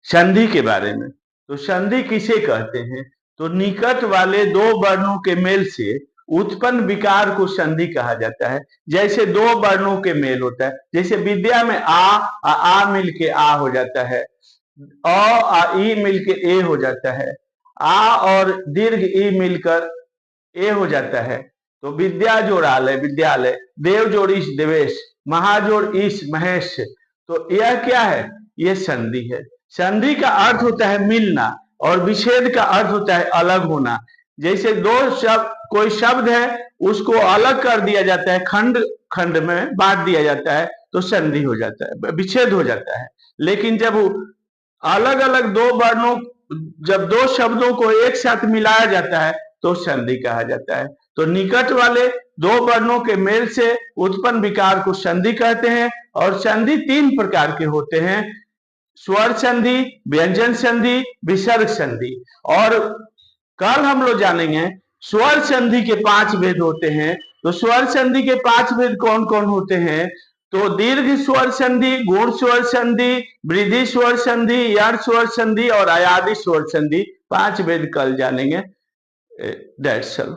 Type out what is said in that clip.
संधि के बारे में। तो संधि किसे कहते हैं? तो निकट वाले दो वर्णों के मेल से उत्पन्न विकार को संधि कहा जाता है। जैसे दो वर्णों के मेल होता है, जैसे विद्या में आ मिलके आ हो जाता है, ई मिलके ए हो जाता है, आ और दीर्घ ई मिलकर ए हो जाता है। तो विद्या जोड़ालय विद्यालय, देव जोड़ ईश देवेश, महाजोड़ ईश महेश। तो यह क्या है? ये संधि है। संधि का अर्थ होता है मिलना और विच्छेद का अर्थ होता है अलग होना। जैसे दो शब्द, कोई शब्द है उसको अलग कर दिया जाता है, खंड खंड में बांट दिया जाता है, तो संधि हो जाता है, विच्छेद हो जाता है। लेकिन जब अलग अलग दो वर्णों, जब दो शब्दों को एक साथ मिलाया जाता है तो संधि कहा जाता है। तो निकट वाले दो वर्णों के मेल से उत्पन्न विकार को संधि कहते हैं। और संधि तीन प्रकार के होते हैं: स्वर संधि, व्यंजन संधि, विसर्ग संधि। और कल हम लोग जानेंगे स्वर संधि के 5 भेद होते हैं। तो स्वर संधि के 5 भेद कौन कौन होते हैं? तो दीर्घ स्वर संधि, गुण स्वर संधि, वृद्धि स्वर संधि, यण स्वर संधि और अयादि स्वर संधि। 5 भेद कल जानेंगे। That's all.